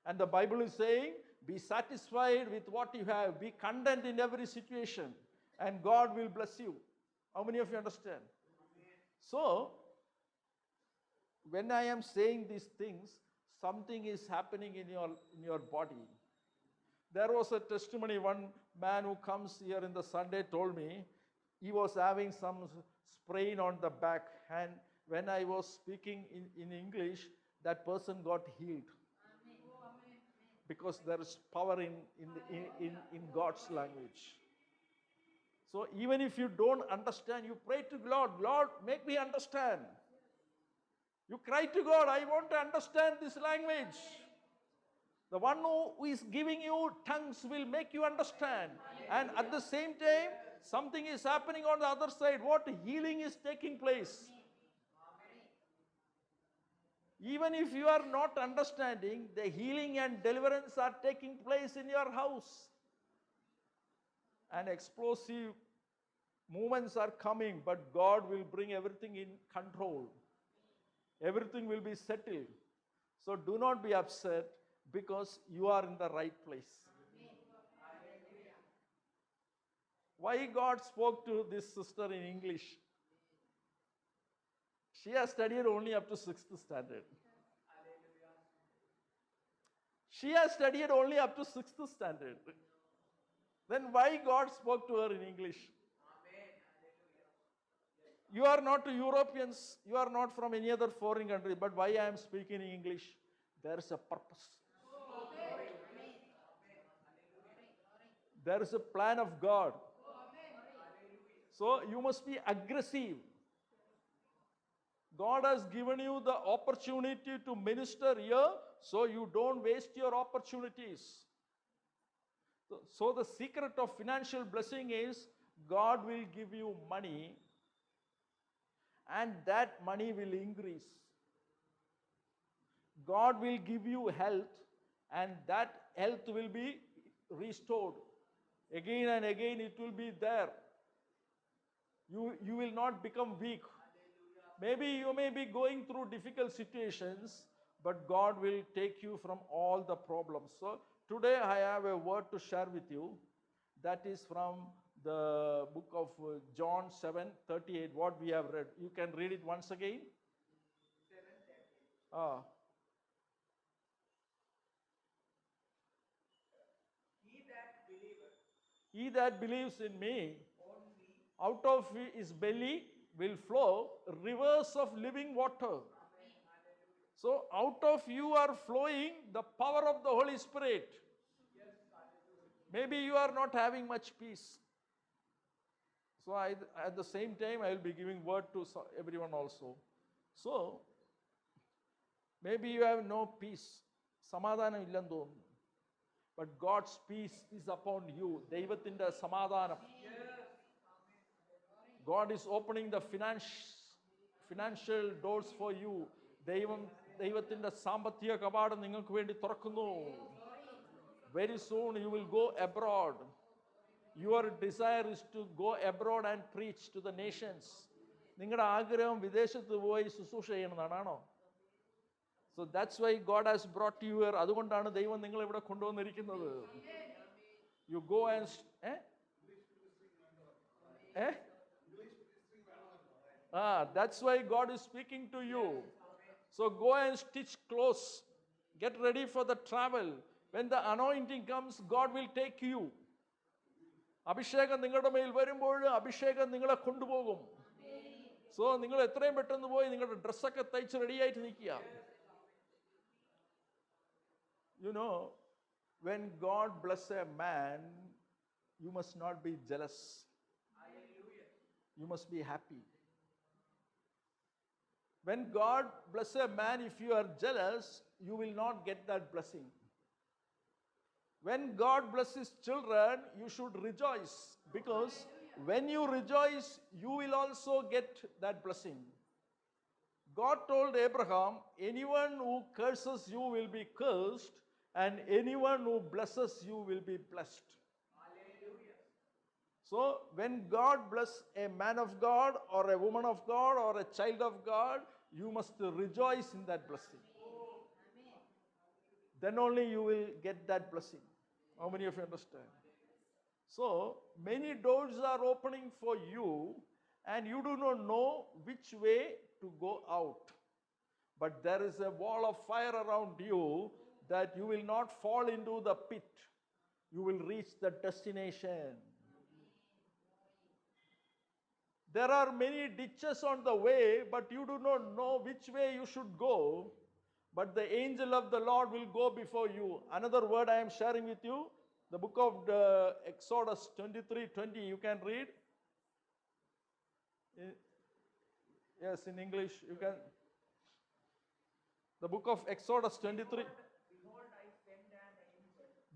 And the Bible is saying, be satisfied with what you have. Be content in every situation. And God will bless you. How many of you understand? So, when I am saying these things, something is happening in your body. There was a testimony, one man who comes here in the Sunday told me he was having some sprain on the back, and when I was speaking in English, that person got healed. Because there is power in God's language. So even if you don't understand, you pray to God, Lord, make me understand. You cry to God, I want to understand this language. The one who is giving you tongues will make you understand. And at the same time, something is happening on the other side. What healing is taking place? Even if you are not understanding, the healing and deliverance are taking place in your house. And explosive movements are coming, but God will bring everything in control. Everything will be settled. So do not be upset because you are in the right place. Why God spoke to this sister in English? She has studied only up to 6th standard. She has studied only up to 6th standard. Then why God spoke to her in English? You are not Europeans, you are not from any other foreign country, but why I am speaking in English? There is a purpose. There is a plan of God. So you must be aggressive. God has given you the opportunity to minister here, so you don't waste your opportunities. So the secret of financial blessing is God will give you money, and that money will increase. God will give you health, and that health will be restored. Again and again it will be there. You will not become weak. Maybe you may be going through difficult situations, but God will take you from all the problems. So today I have a word to share with you. That is from the book of John 7:38, what we have read. You can read it once again. 7:38. He that believes in me, out of his belly will flow rivers of living water. So out of you are flowing the power of the Holy Spirit. Maybe you are not having much peace. So at the same time, I will be giving word to everyone also. So maybe you have no peace. Samadhanam illennu thonunnu. But God's peace is upon you. Deivathinte samadhanam. God is opening the financial doors for you. ദൈവത്തിന്റെ സാമ്പത്തിക കവാടം നിങ്ങൾക്ക് വേണ്ടി തുറക്കുന്നു. Very soon you will go abroad. Your desire is to go abroad and preach to the nations. നിങ്ങളുടെ ആഗ്രഹം വിദേശത്ത് പോയി ശുശ്രൂഷ ചെയ്യണമെന്നാണോ? So that's why God has brought you here. അതുകൊണ്ടാണ് ദൈവം നിങ്ങളെ ഇവിടെ കൊണ്ടുവന്നിരിക്കുന്നത്. You go and that's why God is speaking to you. So go and stitch clothes. Get ready for the travel. When the anointing comes, God will take you. അഭിഷേകം നിങ്ങളുടെ മേൽ വരുമ്പോൾ അഭിഷേകം നിങ്ങളെ കൊണ്ടുപോകും. സോ നിങ്ങൾ എത്രയും പെട്ടെന്ന് പോയി നിങ്ങളുടെ ഡ്രസ്സൊക്കെ തയ്ച്ച് റെഡിയായിട്ട് നിൽക്കുക. You know, when God bless a man, you must not be jealous. You must be happy. When God bless a man, if you are jealous, you will not get that blessing. When God blesses children, you should rejoice, because when you rejoice, you will also get that blessing. God told Abraham, anyone who curses you will be cursed, and anyone who blesses you will be blessed. So when God bless a man of God or a woman of God or a child of God, you must rejoice in that blessing. then only you will get that blessing. How many of you understand? So many doors are opening for you and you do not know which way to go out. But there is a wall of fire around you that you will not fall into the pit. You will reach the destination. There are many ditches on the way, but you do not know which way you should go. But the angel of the Lord will go before you. Another word I am sharing with you, the book of Exodus 23:20, you can read. Yes, in English, you can. The book of Exodus 23.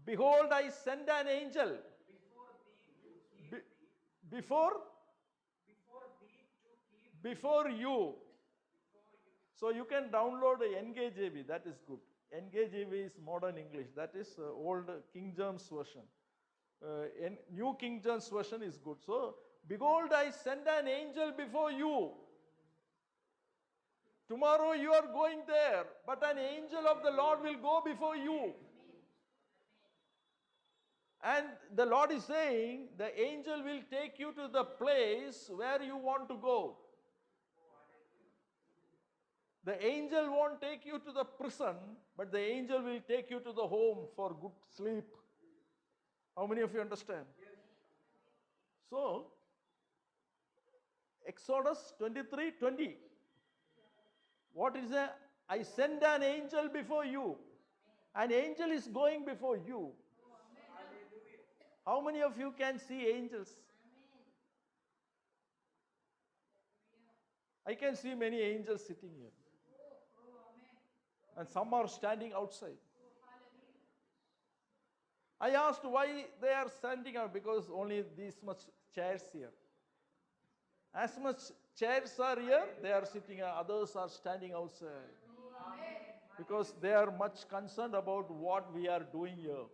Behold, I send an angel. Before you. So you can download NKJV, that is good. NKJV is modern English, that is old King James version. New King James version is good. So, behold, I send an angel before you. Tomorrow you are going there, but an angel of the Lord will go before you. And the Lord is saying, the angel will take you to the place where you want to go. The angel won't take you to the prison, but the angel will take you to the home for good sleep. How many of you understand? Yes. So, Exodus 23:20. What is that? I send an angel before you. An angel is going before you. How many of you can see angels? I can see many angels sitting here. And some are standing outside. I asked why they are standing out, because only this much chairs here. As much chairs are here, they are sitting, others are standing outside. Because they are much concerned about what we are doing here.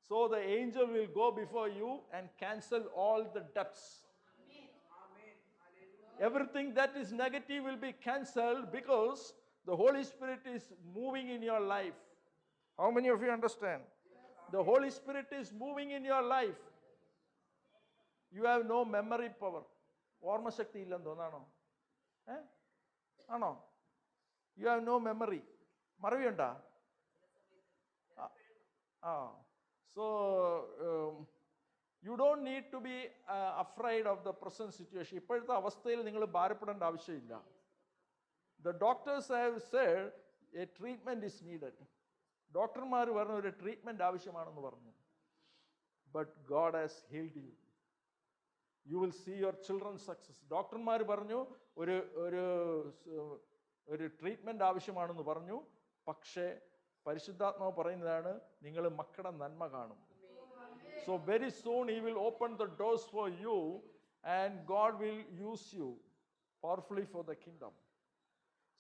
So the angel will go before you and cancel all the debts. Everything that is negative will be cancelled because the Holy Spirit is moving in your life. How many of you understand? The Holy Spirit is moving in your life. You have no memory power. ഓർമ്മ ശക്തി ഇല്ലെന്ന് തോന്നാണോ? ആണോ? You have no memory. മറവിയുണ്ടോ? So you don't need to be afraid of the present situation. ഇപ്പോഴത്തെ അവസ്ഥയിൽ നിങ്ങൾ ഭാരപ്പെടേണ്ട ആവശ്യമില്ല. The doctors have said a treatment is needed. ഡോക്ടർമാർ പറഞ്ഞു ഒരു ട്രീറ്റ്മെന്റ് ആവശ്യമാണെന്ന് പറഞ്ഞു. But God has healed you. You will see your children's success. ഡോക്ടർമാർ പറഞ്ഞു ഒരു ട്രീറ്റ്മെന്റ് ആവശ്യമാണെന്ന് പറഞ്ഞു. പക്ഷേ പരിശുദ്ധാത്മാവ് പറയുന്നതാണ്, നിങ്ങൾ മക്കളുടെ നന്മ കാണും. So very soon he will open the doors for you and God will use you powerfully for the kingdom.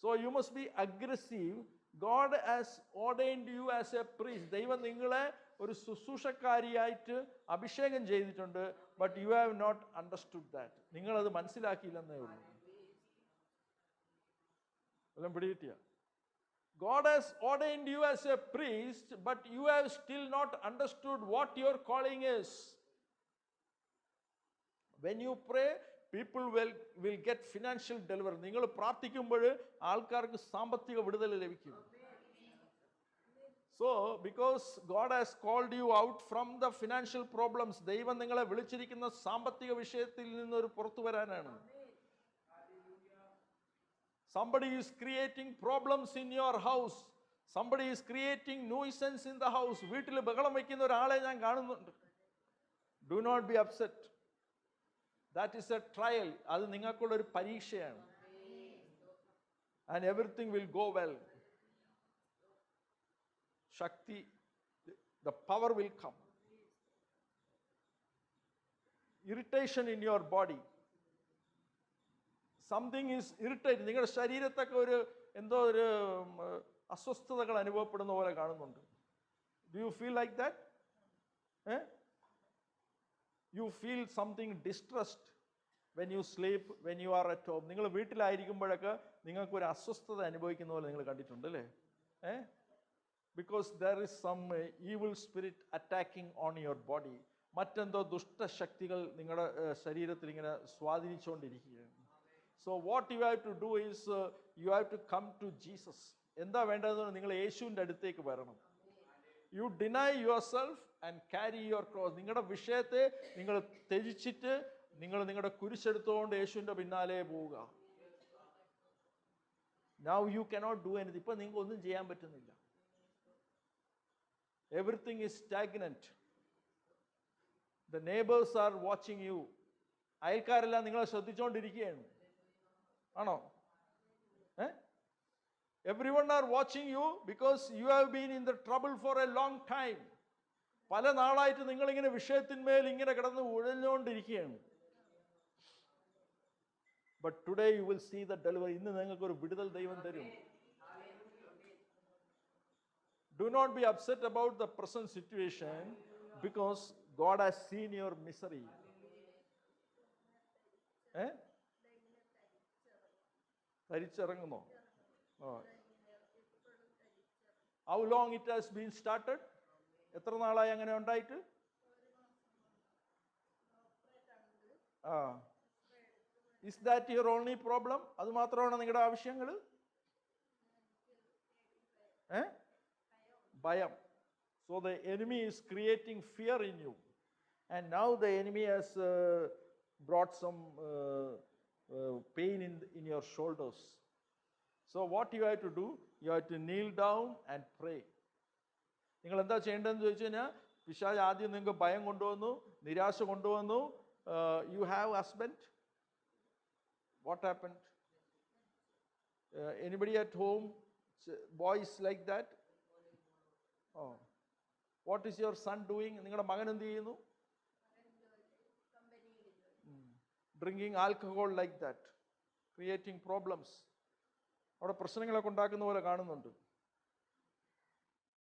So you must be aggressive. God has ordained you as a priest. ദൈവം നിങ്ങളെ ഒരു ശുശ്രൂഷക്കാരിയായിട്ട് അഭിഷേകം ചെയ്തിട്ടുണ്ട്. But you have not understood that. നിങ്ങളത് മനസ്സിലാക്കിയില്ലെന്നേ ഉള്ളൂ. എല്ലാം പിടികിട്ടിയ? God has ordained you as a priest, but you have still not understood what your calling is. When you pray, people will get financial deliverance. നിങ്ങൾ പ്രാർത്ഥിക്കുമ്പോൾ ആൾക്കാർക്ക് സാമ്പത്തിക വിടുതൽ ലഭിക്കും. So, because God has called you out from the financial problems, ദൈവം നിങ്ങളെ വിളിച്ചിരിക്കുന്ന സാമ്പത്തിക വിഷയത്തിൽ നിന്നൊരു പുറത്തു വരാനാണ്. Somebody is creating problems in your house. Somebody is creating nuisance in the house. വീട്ടിൽ ബഹളം വയ്ക്കുന്ന ഒരാളെ ഞാൻ കാണുന്നുണ്ട്. Do not be upset. That is a trial. അത് നിങ്ങൾക്കുള്ള ഒരു പരീക്ഷയാണ്. And everything will go well. Shakti, the power will come. Irritation in your body. Something is irritating. നിങ്ങളുടെ ശരീരത്തൊക്കെ എന്തോ ഒരു അസ്വസ്ഥതകൾ അനുഭവപ്പെടുന്ന പോലെ കാണുന്നുണ്ട്. Do you feel like that? You feel something distressed when you sleep, when you are at home. നിങ്ങൾ വീട്ടിലായിരിക്കുമ്പോഴൊക്കെ നിങ്ങൾക്ക് ഒരു അസ്വസ്ഥത അനുഭവിക്കുന്ന പോലെ നിങ്ങൾ കണ്ടിട്ടുണ്ട് അല്ലേ? because there is some evil spirit attacking on your body. മറ്റെന്തോ ദുഷ്ടശക്തികൾ നിങ്ങളുടെ ശരീരത്തിൽ ഇങ്ങനെ സ്വാധീനിച്ചുകൊണ്ടിരിക്കുകയാണ്. So what you have to do is you have to come to Jesus. എന്താ വേണ്ടതെന്ന് നിങ്ങൾ യേശുവിൻ്റെ അടുത്തേക്ക് വരണം. You deny yourself and carry your cross. നിങ്ങളുടെ വിഷയത്തെ നിങ്ങൾ ത്യജിച്ചിട്ട് നിങ്ങൾ നിങ്ങളുടെ കുരിശെടുത്തുകൊണ്ട് യേശുവിൻ്റെ പിന്നാലെ പോവുക. Now you cannot do anything. ഇപ്പം നിങ്ങൾക്ക് ഒന്നും ചെയ്യാൻ പറ്റുന്നില്ല. Everything is stagnant. The neighbors are watching you. അയൽക്കാരെല്ലാം നിങ്ങളെ ശ്രദ്ധിച്ചുകൊണ്ടിരിക്കുകയാണ്. ആണോ? Everyone are watching you because you have been in the trouble for a long time. പല നാളായിട്ട് നിങ്ങളിങ്ങനെ വിഷയത്തിന്മേൽ ഇങ്ങനെ കിടന്ന് ഉഴഞ്ഞുകൊണ്ടിരിക്കുകയാണ്. But today you will see the delivery. ഇന്ന് നിങ്ങൾക്ക് ഒരു വിടുതൽ ദൈവം തരും. Do not be upset about the present situation because God has seen your misery. തരിച്ചിറങ്ങുന്നോ? How long it has been started? എത്ര നാളായി അങ്ങനെ ഉണ്ടായിട്ട്? Is that your only problem? അത് മാത്രമാണ് നിങ്ങളുടെ ആവശ്യങ്ങൾ? ഭയം. So the enemy is creating fear in you, and now the enemy has brought some pain in your shoulders. So what you have to do? You have to kneel down and pray. നിങ്ങൾ എന്താ ചെയ്യേണ്ടതെന്ന് ചോദിച്ചു കഴിഞ്ഞാൽ, പിശാച് ആദ്യം നിങ്ങൾക്ക് ഭയം കൊണ്ടുവന്നു, നിരാശ കൊണ്ടുവന്നു. You have husband? What happened? Anybody at home? Boys like that? Oh. What is your son doing? നിങ്ങളുടെ മകൻ എന്ത് ചെയ്യുന്നു? Drinking alcohol like that, creating problems. അവിടെ പ്രശ്നങ്ങളൊക്കെ ഉണ്ടാക്കുന്ന പോലെ കാണുന്നുണ്ട്.